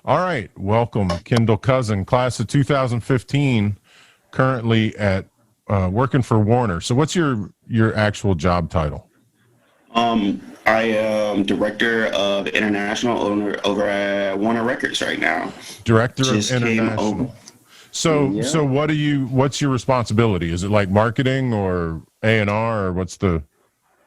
All right, welcome, Kendall Cousin, class of 2015, currently at working for Warner. So, what's your actual job title? I am director of international owner over at Warner Records right now. Director of Just came over. International. So Yeah. what do you? What's your responsibility? Is it like marketing or A&R, or what's the?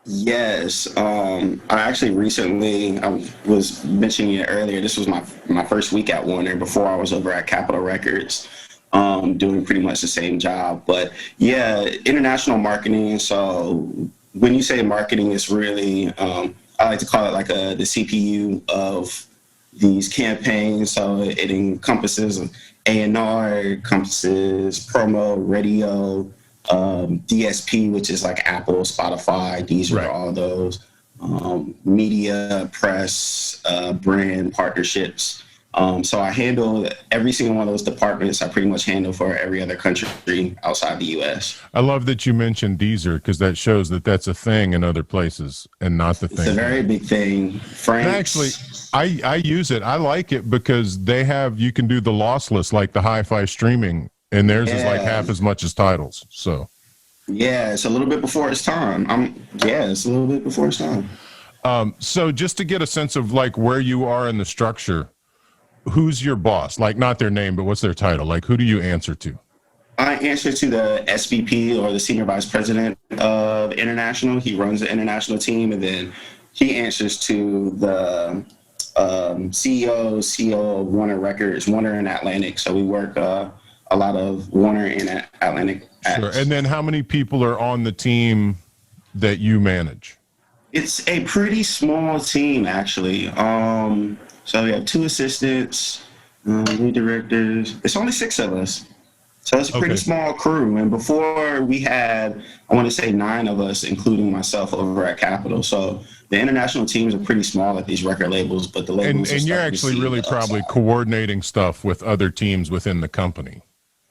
Yes. I actually recently I was mentioning it earlier. This was my first week at Warner before I was over at Capitol Records, doing pretty much the same job. But yeah, international marketing. So when you say marketing, it's really I like to call it like the CPU of these campaigns. So it encompasses A&R, encompasses promo, radio, DSP, which is like Apple, Spotify. These are Right. all those media, press, brand partnerships. So I handle every single one of those departments. I pretty much handle for every other country outside the U.S. I love that you mentioned Deezer because that shows that that's a thing in other places and not the It's a thing very here. big thing. And actually, France. I use it. I like it because you can do the lossless, like the hi-fi streaming, and theirs is like Yeah. half as much as titles. So, Yeah, it's a little bit before its time. Yeah, it's a little bit before its time. so just to get a sense of like where you are in the structure, who's your boss? Like not their name, but what's their title? Like who do you answer to? I answer to the SVP or the Senior Vice President of International. He runs the international team, and then he answers to the CEO of Warner Records, Warner and Atlantic. So we work a lot of Warner and Atlantic Sure. acts. And then how many people are on the team that you manage? It's a pretty small team, actually. So we have two assistants, new directors. It's only six of us. So it's a pretty Okay. small crew. And before we had, I want to say nine of us, including myself over at Capitol. So the international teams are pretty small at these record labels, but the And labels are and you're starting to actually see really the probably upside. coordinating stuff with other teams within the company.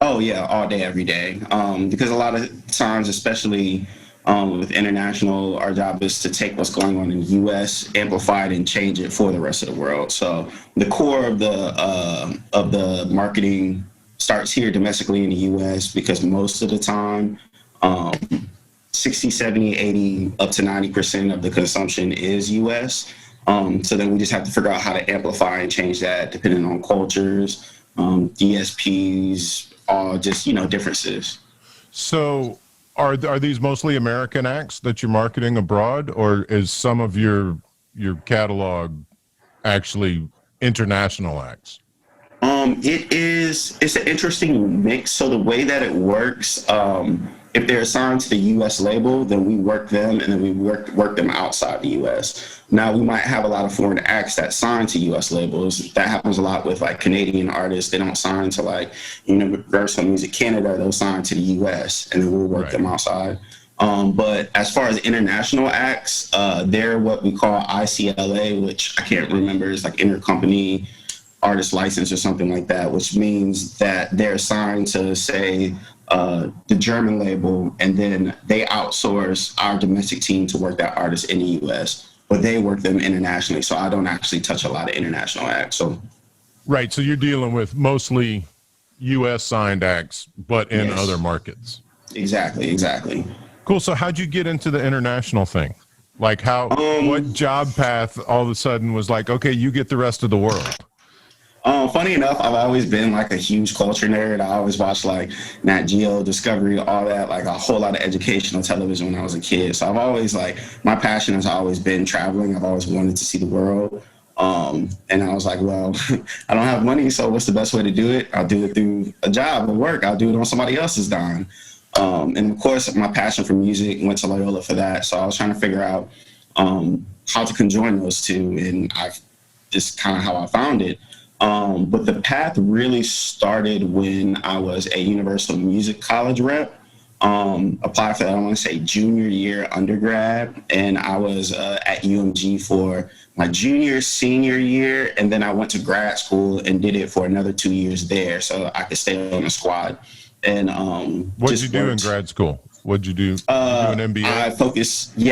Oh yeah, all day, every day. Because a lot of times, especially with international, our job is to take what's going on in the U.S., amplify it, and change it for the rest of the world. So the core of the marketing starts here domestically in the U.S. because most of the time, um, 60, 70, 80, up to 90% of the consumption is U.S. So then we just have to figure out how to amplify and change that depending on cultures, DSPs, all just differences. So are these mostly American acts that you're marketing abroad, or is some of your catalog actually international acts? It's an interesting mix. So the way that it works, if they're assigned to the U.S. label, then we work them and then we work them outside the U.S. Now we might have a lot of foreign acts that sign to U.S. labels. That happens a lot with like Canadian artists. They don't sign to like Universal Music Canada. They'll sign to the U.S. and then we'll work Right. them outside. But as far as international acts, they're what we call ICLA, which I can't remember. It's like intercompany artist license or something like that, which means that they're assigned to, say, the German label, and then they outsource our domestic team to work that artist in the U.S., but they work them internationally. So I don't actually touch a lot of international acts. So Right. So you're dealing with mostly US signed acts, but in other yes, markets. exactly, exactly. Cool. So how'd you get into the international thing? Like what Um, job path all of a sudden was like, okay, you get the rest of the world? Funny enough, I've always been like a huge culture nerd. I always watched like Nat Geo, Discovery, all that, like a whole lot of educational television when I was a kid. So I've always like my passion has always been traveling. I've always wanted to see the world. And I was like, well, I don't have money, so what's the best way to do it? I'll do it through a job or work. I'll do it on somebody else's dime. And of course, my passion for music went to Loyola for that. So I was trying to figure out how to conjoin those two, and I just kind of how I found it. But the path really started when I was a Universal Music College rep. Applied for that, I want to say junior year undergrad, and I was at UMG for my junior, senior year, and then I went to grad school and did it for another 2 years there, so I could stay on the squad. And What'd you just do in worked. grad school? What'd you do? Did you do an MBA?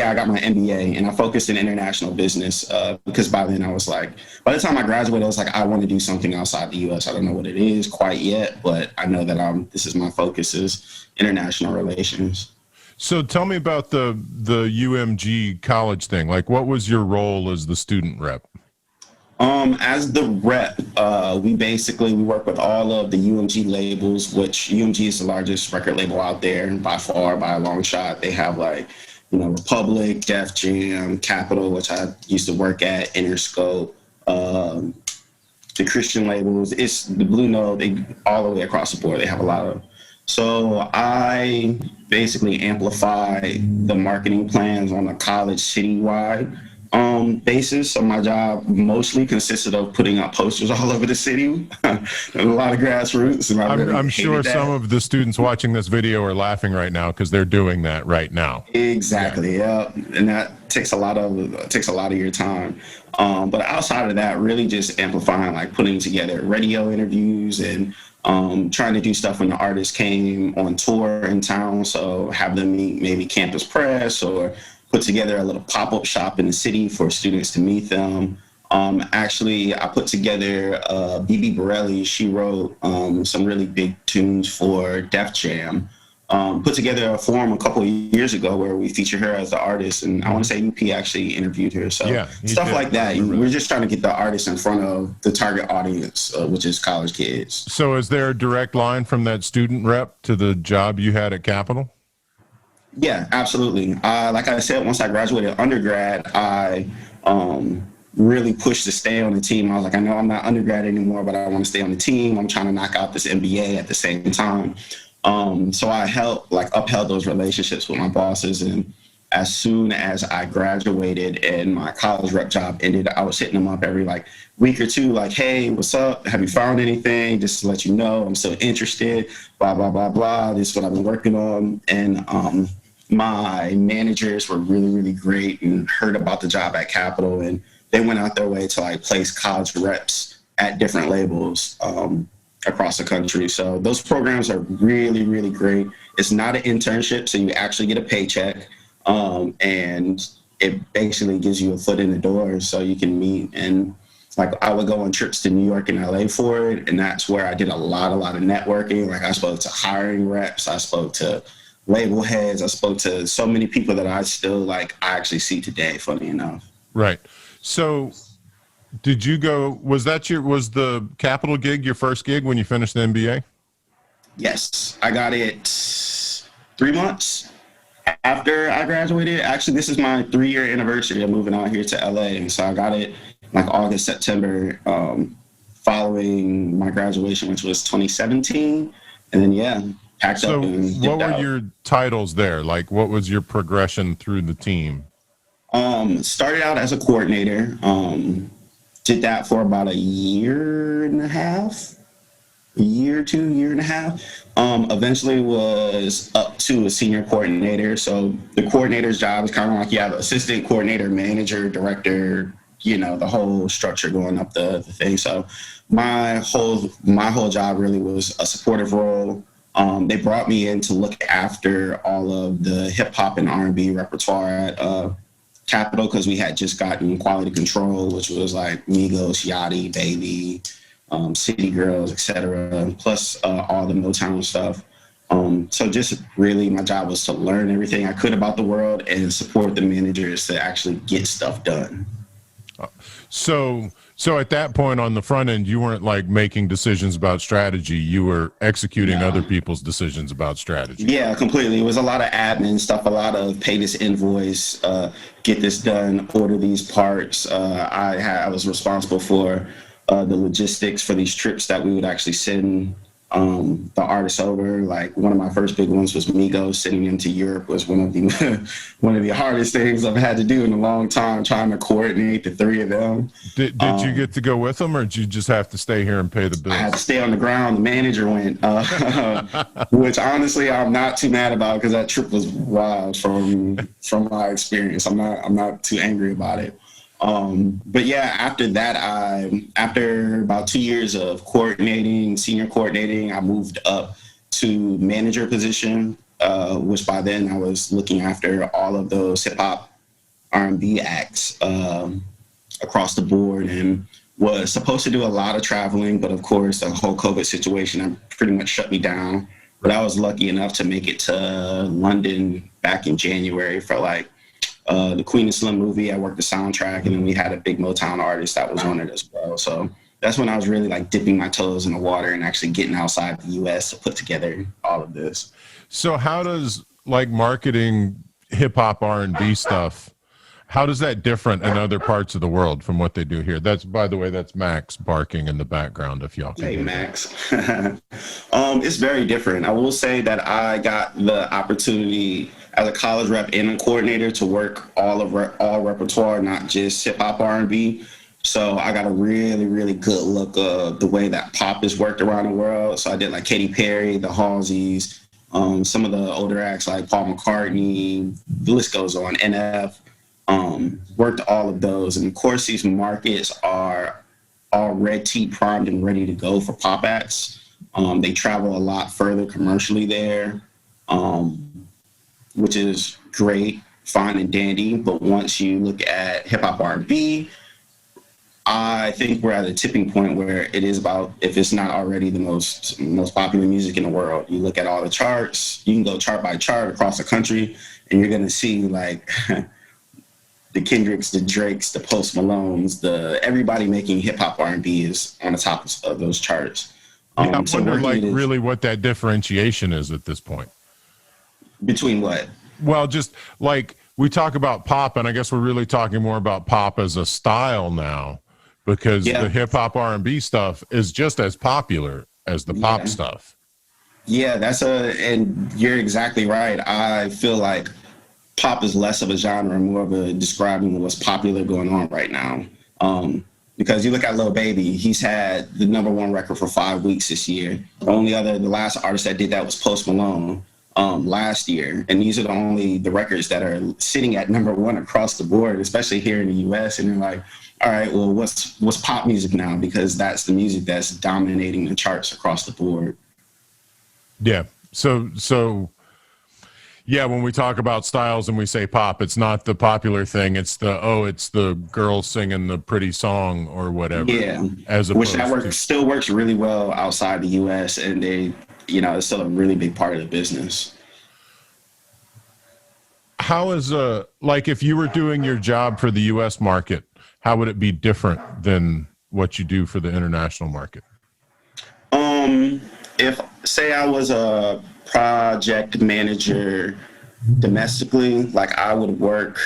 I got my MBA and I focused in international business because by then I was like, by the time I graduated, I was like, I want to do something outside the US. I don't know what it is quite yet, but I know that this is my focus is international relations. So tell me about the UMG college thing. Like, what was your role as the student rep? As the rep, we work with all of the UMG labels, which UMG is the largest record label out there by far, by a long shot. They have Republic, Def Jam, Capitol, which I used to work at, Interscope, the Christian labels. It's the Blue Note, all the way across the board. They have a lot of. So I basically amplify the marketing plans on a college citywide basis. So my job mostly consisted of putting up posters all over the city, and a lot of grassroots. And I'm sure some of the students watching this video are laughing right now because they're doing that right now. Exactly. Yeah. And that takes a lot of your time. But outside of that, really just amplifying, like putting together radio interviews and trying to do stuff when the artists came on tour in town. So have them meet maybe campus press or put together a little pop-up shop in the city for students to meet them. Actually, I put together BB Borelli. She wrote some really big tunes for Def Jam. Put together a forum a couple of years ago where we featured her as the artist, and I want to say UP actually interviewed her. So yeah, stuff like that. We're just trying to get the artist in front of the target audience, which is college kids. So is there a direct line from that student rep to the job you had at Capitol? Yeah, absolutely. Like I said, once I graduated undergrad, I really pushed to stay on the team. I was like, I know I'm not undergrad anymore, but I want to stay on the team. I'm trying to knock out this MBA at the same time. So I upheld those relationships with my bosses. And as soon as I graduated and my college rep job ended, I was hitting them up every week or two, like, hey, what's up? Have you found anything? Just to let you know, I'm still interested, blah, blah, blah, blah. This is what I've been working on. And my managers were really, really great and heard about the job at Capitol. And they went out their way to place college reps at different labels across the country. So those programs are really, really great. It's not an internship, so you actually get a paycheck. And it basically gives you a foot in the door so you can meet. And I would go on trips to New York and LA for it. And that's where I did a lot of networking. I spoke to hiring reps. I spoke to label heads. I spoke to so many people that I still I actually see today, funny enough. Right. So did you go, was the Capitol gig your first gig when you finished the MBA? Yes. I got it 3 months after I graduated. Actually, this is my 3-year anniversary of moving out here to LA. And so I got it August, September, following my graduation, which was 2017. And then, packed up and what were your titles there? What was your progression through the team? Started out as a coordinator. Did that for about a year and a half. Eventually was up to a senior coordinator. So the coordinator's job is kind of the assistant coordinator, manager, director, the whole structure going up the thing. So my whole job really was a supportive role. They brought me in to look after all of the hip hop and R&B repertoire at Capitol because we had just gotten quality control, which was Migos, Yachty, Baby, City Girls, etc. Plus all the Motown stuff. So just really my job was to learn everything I could about the world and support the managers to actually get stuff done. So at that point on the front end, you weren't making decisions about strategy. You were executing other people's decisions about strategy. Yeah, completely. It was a lot of admin stuff, a lot of pay this invoice, get this done, order these parts. I was responsible for the logistics for these trips that we would actually send the artists over. One of my first big ones was Migos. Sending them to Europe was one of the hardest things I've had to do in a long time, trying to coordinate the 3 of them. Did you get to go with them, or did you just have to stay here and pay the bills? I had to stay on the ground. The manager went, which honestly I'm not too mad about because that trip was wild from my experience. I'm not too angry about it. But after that, after about 2 years of senior coordinating, I moved up to manager position which by then I was looking after all of those hip hop R&B acts across the board, and was supposed to do a lot of traveling, but of course the whole COVID situation pretty much shut me down. But I was lucky enough to make it to London back in January for like the Queen and Slim movie. I worked the soundtrack, and then we had a big Motown artist that was on it as well. So that's when I was really like dipping my toes in the water and actually getting outside the US to put together all of this. So how does like marketing hip hop R&B stuff, how does that different in other parts of the world from what they do here? That's, by the way, that's Max barking in the background if y'all can Hey, hear Max. It's very different. I will say that I got the opportunity as a college rep and a coordinator to work all repertoire, not just hip hop R&B. So I got a really, really good look of the way that pop is worked around the world. So I did like Katy Perry, the Halseys, some of the older acts like Paul McCartney, the list goes on, NF. Worked all of those, and of course these markets are all red tea primed and ready to go for pop acts. They travel a lot further commercially there, which is great, fine and dandy. But once you look at hip hop R&B, I think we're at a tipping point where it is about, if it's not already the most popular music in the world. You look at all the charts, you can go chart by chart across the country, and you're gonna see like the Kendricks, the Drakes, the Post Malones, everybody making hip hop R&B is on the top of those charts. Yeah, I wonder like really what that differentiation is at this point. Between what? Well, just like we talk about pop, and I guess we're really talking more about pop as a style now, because the hip hop R&B stuff is just as popular as the pop stuff. Yeah, and you're exactly right. I feel like pop is less of a genre, more of a describing what's popular going on right now. Because you look at Lil Baby, he's had the #1 record for 5 weeks this year. The last artist that did that was Post Malone last year. And these are the records that are sitting at #1 across the board, especially here in the US. And you're like, all right, well, what's pop music now? Because that's the music that's dominating the charts across the board. Yeah. So yeah, when we talk about styles and we say pop, it's not the popular thing. It's the girl singing the pretty song or whatever. Yeah, which still works really well outside the U.S. and it's still a really big part of the business. How is like if you were doing your job for the U.S. market, how would it be different than what you do for the international market? If say I was a project manager domestically, like I would work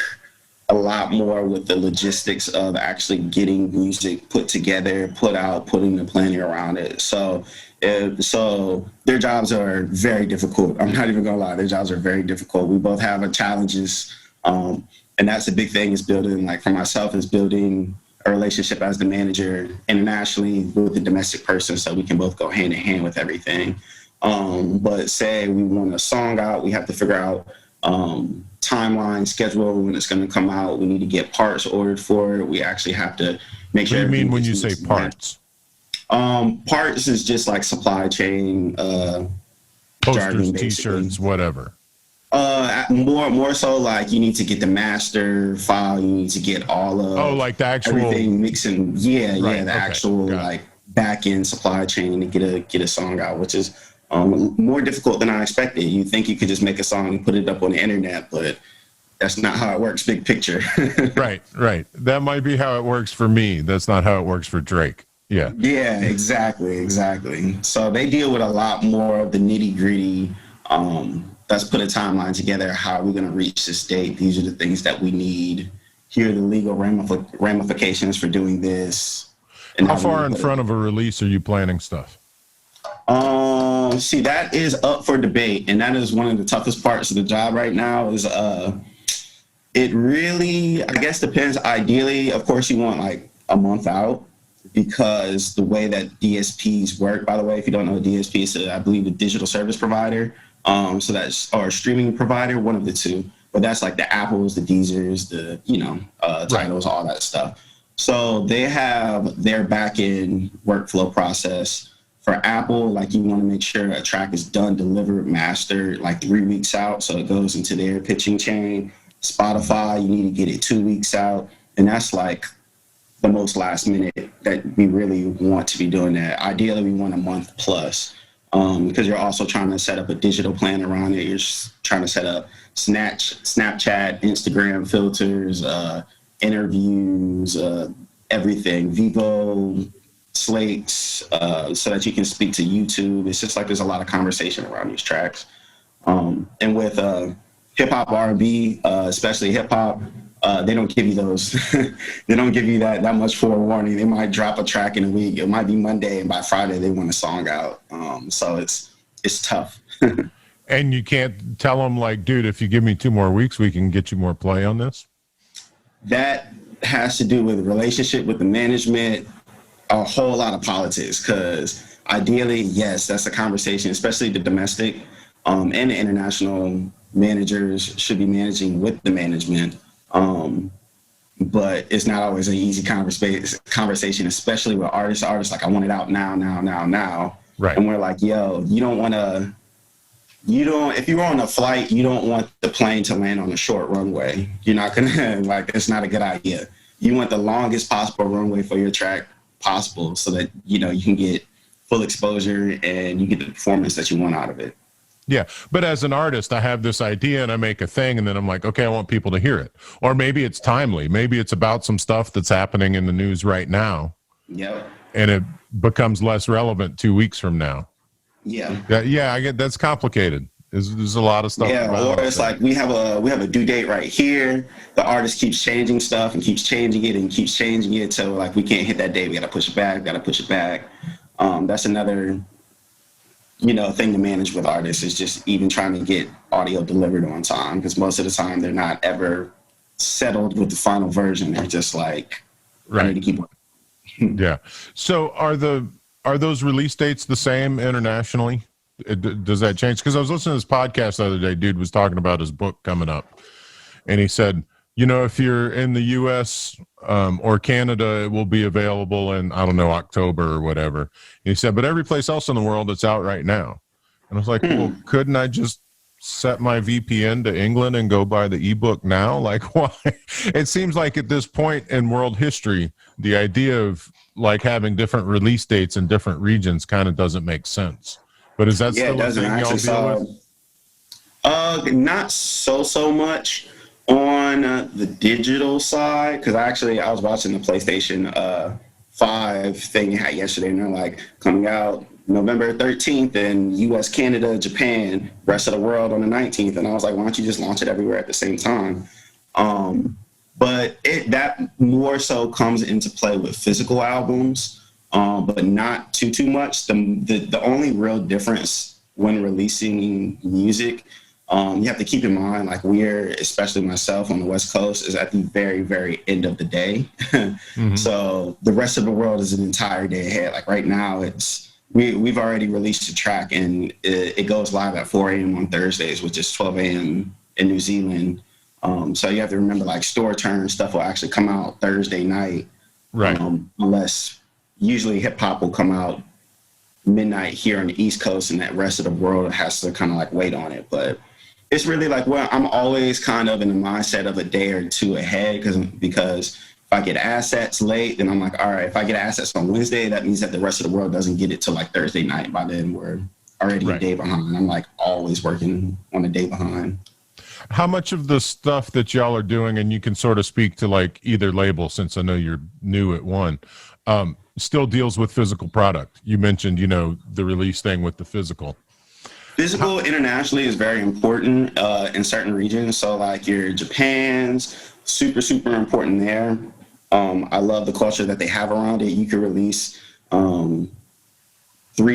a lot more with the logistics of actually getting music put together, put out, putting the planning around it. So their jobs are very difficult. I'm not even gonna lie, their jobs are very difficult. We both have our challenges, and that's the big thing is building, like for myself, is building a relationship as the manager internationally with the domestic person, so we can both go hand in hand with everything. But say we want a song out, we have to figure out timeline, schedule, when it's going to come out. We need to get parts ordered for it. We actually have to make sure. What do you mean when you say parts? Parts is just like supply chain, posters, T-shirts, whatever. More so like you need to get the master file. You need to get all of like the actual everything mixing. Right, actual like back end supply chain to get a song out, which is more difficult than I expected. You think you could just make a song and put it up on the internet, but that's not how it works. Big picture. Right. That might be how it works for me. That's not how it works for Drake. Yeah. Yeah, exactly. So they deal with a lot more of the nitty gritty. Let's put a timeline together. How are we going to reach this date? These are the things that we need. Here are the legal ramifications for doing this. And how far in front of a release are you planning stuff? See, that is up for debate, and that is one of the toughest parts of the job right now. Is it really, I guess, depends. Ideally, of course, you want like a month out, because the way that DSPs work. By the way, if you don't know, DSP is, I believe, a digital service provider. So that's, or a streaming provider, one of the two. But that's like the Apples, the Deezers, the Titles, all that stuff. So they have their back end workflow process For Apple, like you want to make sure a track is done, delivered, mastered like 3 weeks out, so it goes into their pitching chain. Spotify, you need to get it 2 weeks out, and that's like the most last minute that we really want to be doing that. Ideally, we want a month plus, because you're also trying to set up a digital plan around it. You're trying to set up Snapchat, Instagram filters, interviews, everything, Vivo, slates, so that you can speak to YouTube. It's just like there's a lot of conversation around these tracks. And with hip hop, R&B, especially hip hop, they don't give you those. They don't give you that much forewarning. They might drop a track in a week. It might be Monday, and by Friday they want a song out. So it's tough. And you can't tell them like, dude, if you give me 2 more weeks, we can get you more play on this. That has to do with relationship with the management, a whole lot of politics. Because ideally, yes, that's a conversation, especially the domestic and the international managers should be managing with the management. But it's not always an easy conversation, especially with artists. Like, I want it out now. Right. And we're like, yo, if you're on a flight, you don't want the plane to land on a short runway. You're not gonna, like, it's not a good idea. You want the longest possible runway for your track possible, so that, you can get full exposure and you get the performance that you want out of it. Yeah. But as an artist, I have this idea and I make a thing, and then I'm like, okay, I want people to hear it. Or maybe it's timely. Maybe it's about some stuff that's happening in the news right now. Yep. And it becomes less relevant 2 weeks from now. Yeah. Yeah, I get that's complicated. There's a lot of stuff. Yeah, or it's like we have a due date right here. The artist keeps changing stuff and keeps changing it. So like, we can't hit that date. We got to push it back. That's another, thing to manage with artists, is just even trying to get audio delivered on time, because most of the time they're not ever settled with the final version. They're just like, ready to keep on. Yeah. So are those release dates the same internationally? Does that change? Because I was listening to this podcast the other day. Dude was talking about his book coming up, and he said, if you're in the U.S. Or Canada, it will be available in, I don't know, October or whatever. And he said, but every place else in the world, it's out right now. And I was like, well, couldn't I just set my VPN to England and go buy the ebook now? Like, why? It seems like at this point in world history, the idea of like having different release dates in different regions kind of doesn't make sense. But is that still a thing y'all deal with? Not so much on the digital side, because I was watching the PlayStation 5 thing you had yesterday, and they're like, coming out November 13th in US, Canada, Japan, rest of the world on the 19th. And I was like, why don't you just launch it everywhere at the same time? But that more so comes into play with physical albums, but not too much. The only real difference when releasing music, you have to keep in mind, like, we're, especially myself on the West Coast, is at the very, very end of the day. Mm-hmm. So the rest of the world is an entire day ahead. Like right now, we've already released a track, and it goes live at 4 a.m. on Thursdays, which is 12 a.m. in New Zealand. So you have to remember, like, store turn stuff will actually come out Thursday night. Right. Unless usually hip hop will come out midnight here on the East Coast, and that rest of the world has to kind of like wait on it. But it's really like, well, I'm always kind of in the mindset of a day or two ahead, because if I get assets late, then I'm like, all right, if I get assets on Wednesday, that means that the rest of the world doesn't get it till like Thursday night. By then we're already a day behind. I'm like always working on a day behind. How much of the stuff that y'all are doing, and you can sort of speak to like either label, since I know you're new at one, still deals with physical product? You mentioned, the release thing with the physical. Physical internationally is very important in certain regions. So like your Japan's super, super important there. I love the culture that they have around it. You can release 3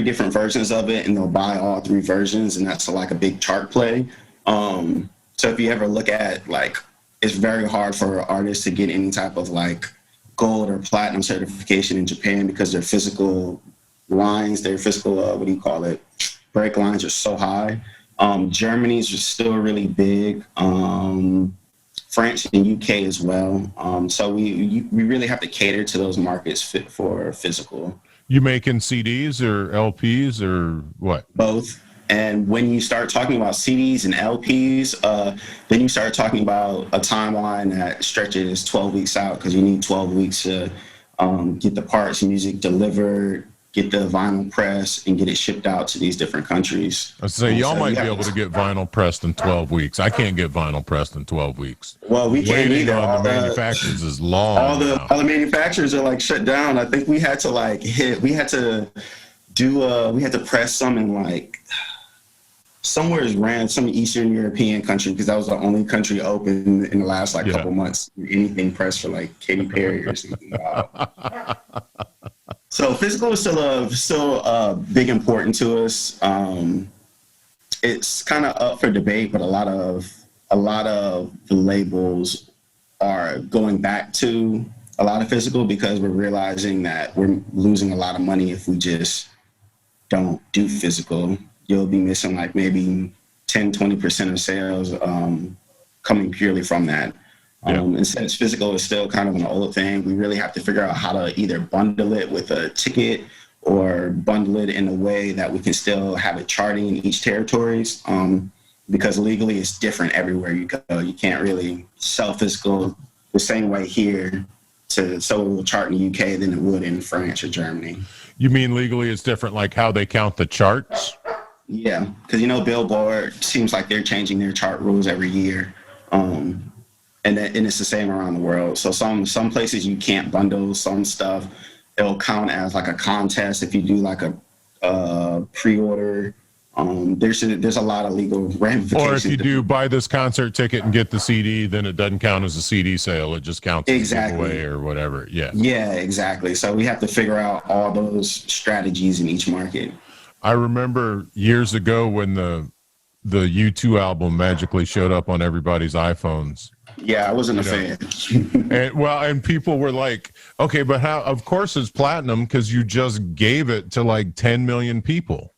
different versions of it, and they'll buy all 3 versions, and that's like a big chart play. So if you ever look at, like, it's very hard for artists to get any type of like gold or platinum certification in Japan, because their physical lines, their physical, break lines are so high. Germany's just still really big. France and UK as well. So we really have to cater to those markets fit for physical. You making CDs or LPs or what? Both. And when you start talking about CDs and LPs, then you start talking about a timeline that stretches 12 weeks out, because you need 12 weeks to get the parts, music delivered, get the vinyl press, and get it shipped out to these different countries. I say y'all might be able to get vinyl pressed in 12 weeks. I can't get vinyl pressed in 12 weeks. Well, we can't either. On the manufacturers is long. All the manufacturers are like shut down. I think we had to press some in like somewhere around some Eastern European country, because that was the only country open in the last couple months. Anything pressed for like Katy Perry or something. Wow. So physical is still big important to us. It's kind of up for debate, but a lot of the labels are going back to a lot of physical, because we're realizing that we're losing a lot of money if we just don't do physical. You'll be missing like maybe 10-20% of sales coming purely from that. And since physical is still kind of an old thing, we really have to figure out how to either bundle it with a ticket or bundle it in a way that we can still have it charting in each territories, because legally it's different everywhere you go. You can't really sell physical the same way here so it will chart in the UK than it would in France or Germany. You mean legally it's different, like how they count the charts? Yeah, because Billboard seems like they're changing their chart rules every year, and it's the same around the world. So some places you can't bundle some stuff. It'll count as like a contest if you do like a pre-order. There's a lot of legal ramifications. Or if you do buy this concert ticket and get the CD, then it doesn't count as a CD sale. It just counts as a giveaway or whatever. Yeah, exactly. So we have to figure out all those strategies in each market. I remember years ago when the U2 album magically showed up on everybody's iPhones. Yeah, I wasn't a fan. and people were like, okay, but how? Of course it's platinum, because you just gave it to like 10 million people.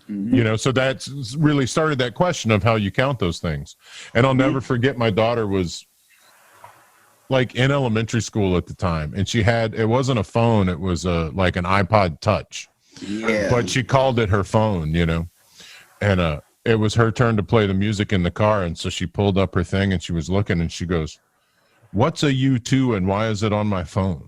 Mm-hmm. So that's really started that question of how you count those things. And I'll never forget, my daughter was like in elementary school at the time, and it wasn't a phone, it was like an iPod Touch. Yeah. But she called it her phone, and it was her turn to play the music in the car. And so she pulled up her thing and she was looking and she goes, "What's a U2 and why is it on my phone?"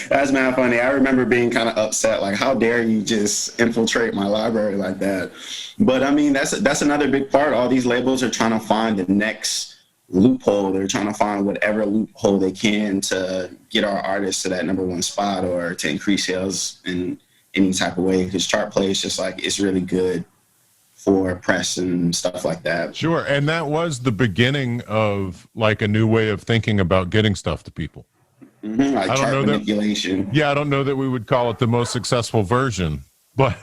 That's mad funny. I remember being kind of upset, like, how dare you just infiltrate my library like that? But I mean, that's another big part. All these labels are trying to find the next loophole. They're trying to find whatever loophole they can to get our artists to that #1 spot or to increase sales in any type of way, because chart play is just like, it's really good for press and stuff like that. Sure. And that was the beginning of like a new way of thinking about getting stuff to people. Mm-hmm, like chart manipulation. I don't know that we would call it the most successful version, but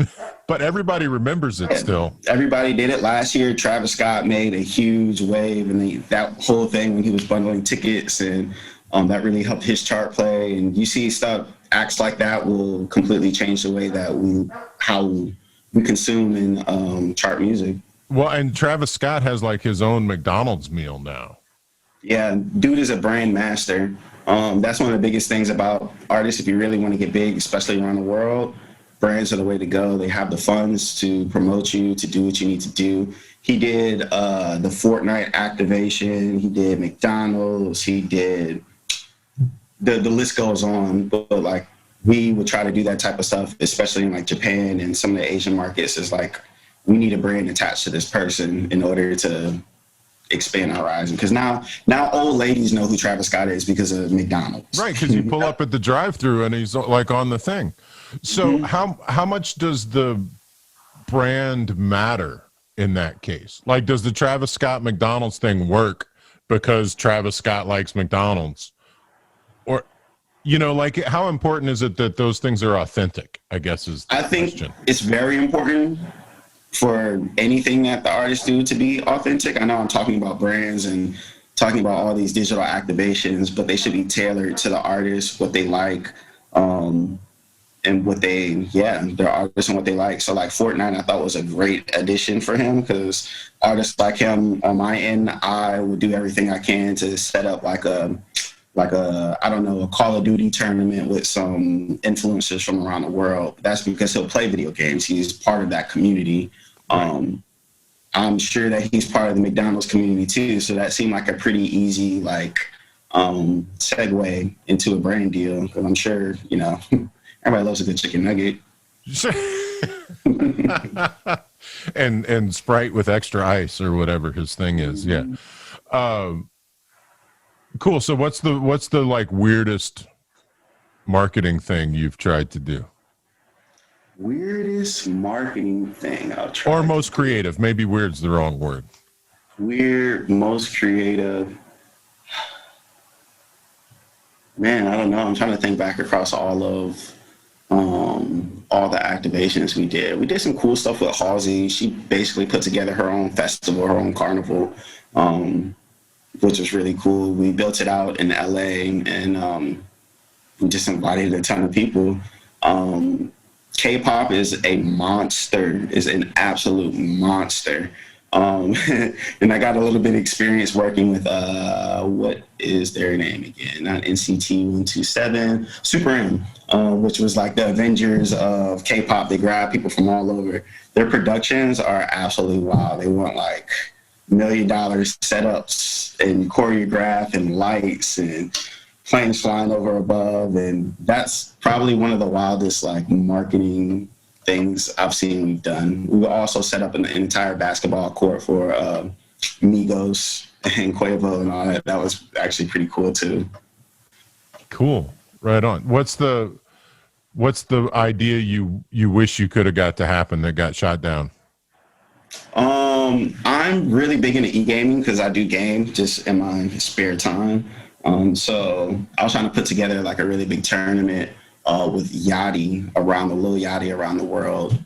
everybody remembers it still. Everybody did it last year. Travis Scott made a huge wave, and that whole thing when he was bundling tickets, and that really helped his chart play. And you see acts like that will completely change the way that how we consume and chart music. Well, and Travis Scott has like his own McDonald's meal now. Yeah, dude is a brand master. That's one of the biggest things about artists. If you really want to get big, especially around the world, brands are the way to go. They have the funds to promote you, to do what you need to do. He did the Fortnite activation. He did McDonald's. He did the list goes on. But like, we would try to do that type of stuff, especially in like Japan and some of the Asian markets. Is like, we need a brand attached to this person in order to expand our horizon, because now old ladies know who Travis Scott is because of McDonald's. Right, because you pull up at the drive-thru and he's like on the thing. So how much does the brand matter in that case? Like, does the Travis Scott McDonald's thing work because Travis Scott likes McDonald's? Or, like, how important is it that those things are authentic, I guess is the question. It's very important for anything that the artists do to be authentic. I know I'm talking about brands and talking about all these digital activations, but they should be tailored to the artist, what they like, and what their artists and what they like. So like Fortnite, I thought was a great addition for him, because artists like him on my end, I would do everything I can to set up like a like a, I don't know, a Call of Duty tournament with some influencers from around the world. That's because he'll play video games. He's part of that community. Right. I'm sure that he's part of the McDonald's community too. So that seemed like a pretty easy, like, segue into a brand deal. Because I'm sure, you know, everybody loves a good chicken nugget. and Sprite with extra ice or whatever his thing is. Yeah. Cool. So what's the like weirdest marketing thing you've tried to do? Weirdest marketing thing I'll try. Or most creative. Maybe weird's the wrong word. Weird, most creative. Man, I don't know. I'm trying to think back across all the activations we did. We did some cool stuff with Halsey. She basically put together her own festival, her own carnival, which was really cool. We built it out in LA, and we just invited a ton of people. K-pop is a monster, is an absolute monster. And I got a little bit of experience working with, what is their name again? Not NCT 127, Super M, which was like the Avengers of K-pop. They grab people from all over. Their productions are absolutely wild. They want like $1 million setups and choreograph and lights and planes flying over above. And that's probably one of the wildest like marketing things I've seen we've done. We also set up an entire basketball court for Migos and Quavo and all that. That was actually pretty cool too. Cool. Right on. What's the idea you wish you could have got to happen that got shot down? I'm really big into e-gaming because I do game just in my spare time. So I was trying to put together like a really big tournament with Yachty around the Lil Yachty around the world,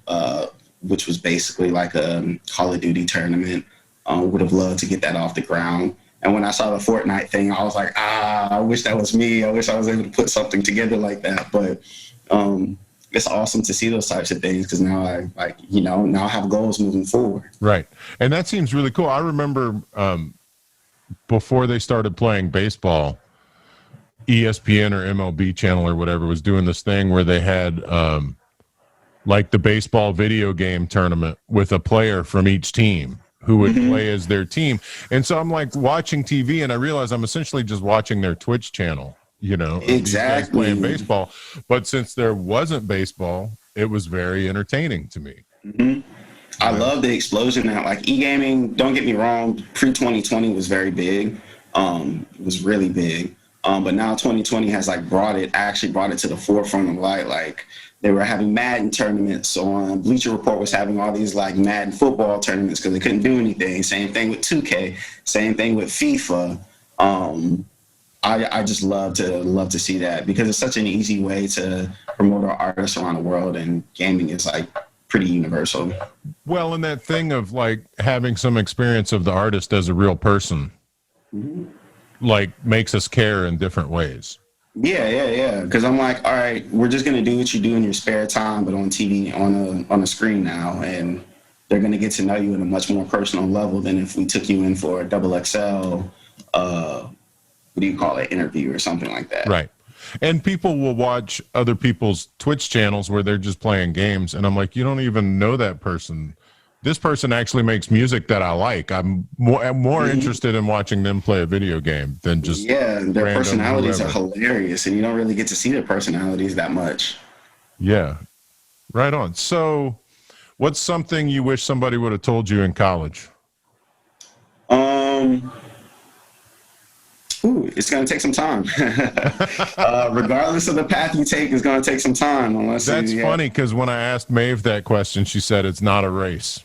which was basically like a Call of Duty tournament. Would have loved to get that off the ground. And when I saw the Fortnite thing, I was like, I wish that was me. I wish I was able to put something together like that. But it's awesome to see those types of things because now I now I have goals moving forward. Right. And that seems really cool. I remember before they started playing baseball, ESPN or MLB channel or whatever was doing this thing where they had like the baseball video game tournament with a player from each team who would play as their team. And so I'm like watching TV and I realize I'm essentially just watching their Twitch channel, you know, exactly playing baseball. But since there wasn't baseball, it was very entertaining to me. I love the explosion that like e-gaming, don't get me wrong, pre-2020 was very big. It was really big. But now 2020 has like brought it to the forefront of light. Like they were having Madden tournaments on. Bleacher Report was having all these like Madden football tournaments because they couldn't do anything. Same thing with 2K. Same thing with FIFA. I just love to see that because it's such an easy way to promote our artists around the world, and gaming is like pretty universal. Well, and that thing of like having some experience of the artist as a real person. Like makes us care in different ways. Yeah. Because I'm like, all right, we're just gonna do what you do in your spare time, but on TV, on a screen now, and they're gonna get to know you at a much more personal level than if we took you in for a XXL, what do you call it, interview or something like that. Right. And people will watch other people's Twitch channels where they're just playing games, and I'm like, you don't even know that person. This person actually makes music that I like. I'm more interested in watching them play a video game than just their personalities are hilarious, and you don't really get to see their personalities that much. Yeah, right on. So, what's something you wish somebody would have told you in college? It's going to take some time. Regardless of the path you take, it's going to take some time. That's funny because when I asked Maeve that question, she said it's not a race.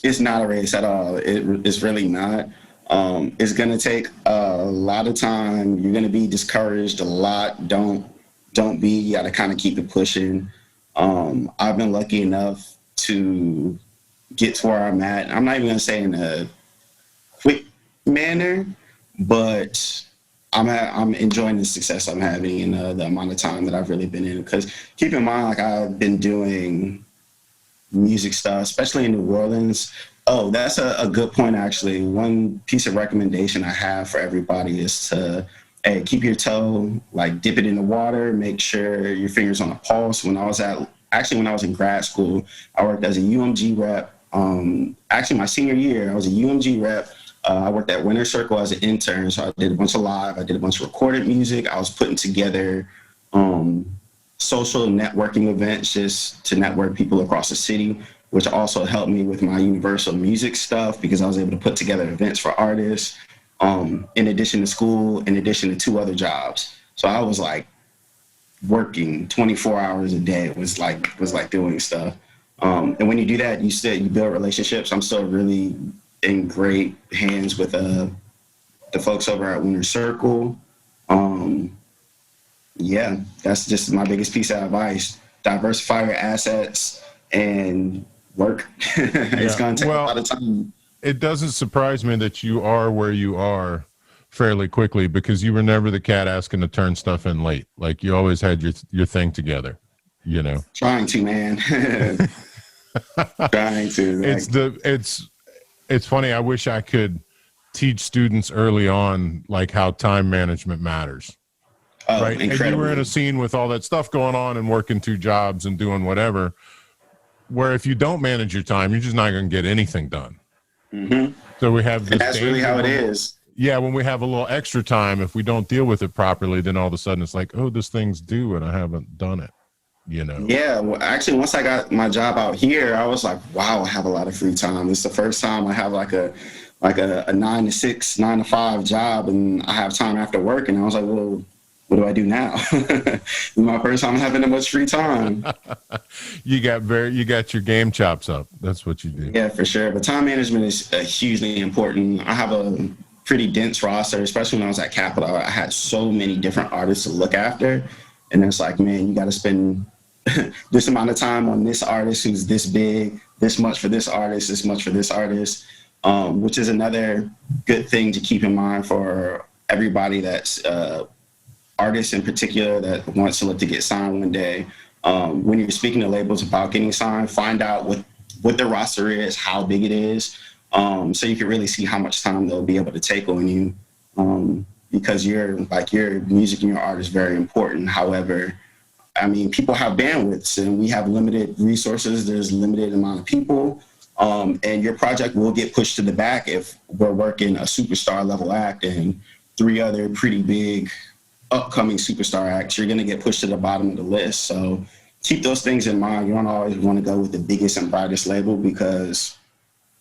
It's not a race at all. It's really not. It's going to take a lot of time. You're going to be discouraged a lot. Don't be. You got to kind of keep it pushing. I've been lucky enough to get to where I'm at. I'm not even going to say in a quick manner, but I'm enjoying the success I'm having and the amount of time that I've really been in. Because keep in mind, like I've been doing music stuff, especially in New Orleans. Oh, that's a good point, actually. One piece of recommendation I have for everybody is to hey, keep your toe, like dip it in the water, make sure your fingers on the pulse. When I was in grad school, I worked as a UMG rep. Actually, my senior year, I was a UMG rep. I worked at Winter Circle as an intern, so I did a bunch of live. I did a bunch of recorded music. I was putting together social networking events just to network people across the city, which also helped me with my Universal music stuff because I was able to put together events for artists in addition to school, in addition to 2 other jobs. So I was like working 24 hours a day. It was like doing stuff. And when you do that, you build relationships. I'm still really in great hands with the folks over at Winter Circle. Yeah, that's just my biggest piece of advice. Diversify your assets and work. It's going to take a lot of time. It doesn't surprise me that you are where you are fairly quickly because you were never the cat asking to turn stuff in late. Like you always had your thing together, you know. Trying to, man. Trying to. Like. It's funny. I wish I could teach students early on like how time management matters. Oh, right. And you were in a scene with all that stuff going on and working 2 jobs and doing whatever, where if you don't manage your time, you're just not going to get anything done. Mm-hmm. So we have this. And that's really how it is. Yeah. When we have a little extra time, if we don't deal with it properly, then all of a sudden it's like, oh, this thing's due and I haven't done it, you know? Yeah. Well, actually, once I got my job out here, I was like, wow, I have a lot of free time. It's the first time I have like a 9 to 6, 9 to 5 job and I have time after work. And I was like, well, what do I do now? It's my first time having that much free time. You got your game chops up. That's what you do. Yeah, for sure. But time management is hugely important. I have a pretty dense roster, especially when I was at Capitol. I had so many different artists to look after. And it's like, man, you got to spend this amount of time on this artist who's this big, this much for this artist, this much for this artist, which is another good thing to keep in mind for everybody that's artists in particular that wants to look to get signed one day. When you're speaking to labels about getting signed, find out what their roster is, how big it is, so you can really see how much time they'll be able to take on you, because your music and your art is very important. However, I mean, people have bandwidths and we have limited resources. There's a limited amount of people, and your project will get pushed to the back if we're working a superstar level act and 3 other pretty big upcoming superstar acts. You're going to get pushed to the bottom of the list. So keep those things in mind. You don't always want to go with the biggest and brightest label because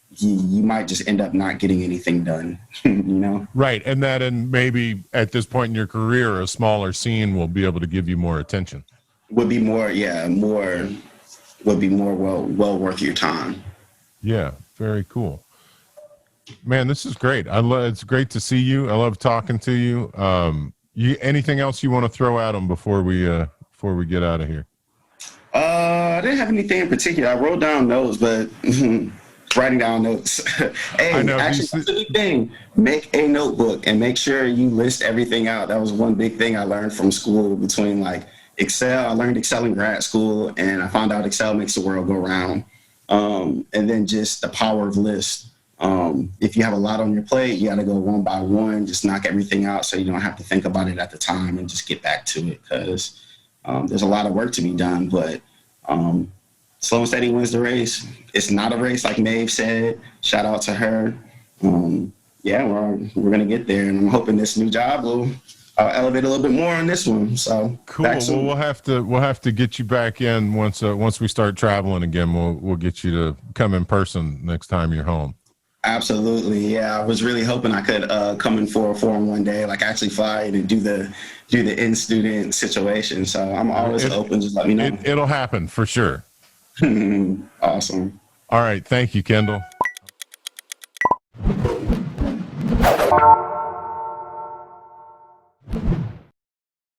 you might just end up not getting anything done, you know? Right. And maybe at this point in your career, a smaller scene will be able to give you more attention. Would be more well worth your time. Yeah. Very cool. Man, this is great. It's great to see you. I love talking to you. Anything else you want to throw at them before we get out of here? I didn't have anything in particular. I wrote down notes, but writing down notes. Hey, actually, that's a big thing. Make a notebook and make sure you list everything out. That was one big thing I learned from school between like Excel. I learned Excel in grad school, and I found out Excel makes the world go round. And then just the power of lists. If you have a lot on your plate, you got to go one by one, just knock everything out so you don't have to think about it at the time and just get back to it, because there's a lot of work to be done, but slow and steady wins the race. It's not a race, like Maeve said. Shout out to her. Yeah, we're going to get there, and I'm hoping this new job will elevate a little bit more on this one. So cool. Well, we'll have to get you back in once we start traveling again. We'll get you to come in person next time you're home. Absolutely. Yeah. I was really hoping I could come in for a forum one day, like actually fly in and do the in-student situation. So I'm always open. Just let me know. It'll happen for sure. Awesome. All right. Thank you, Kendall.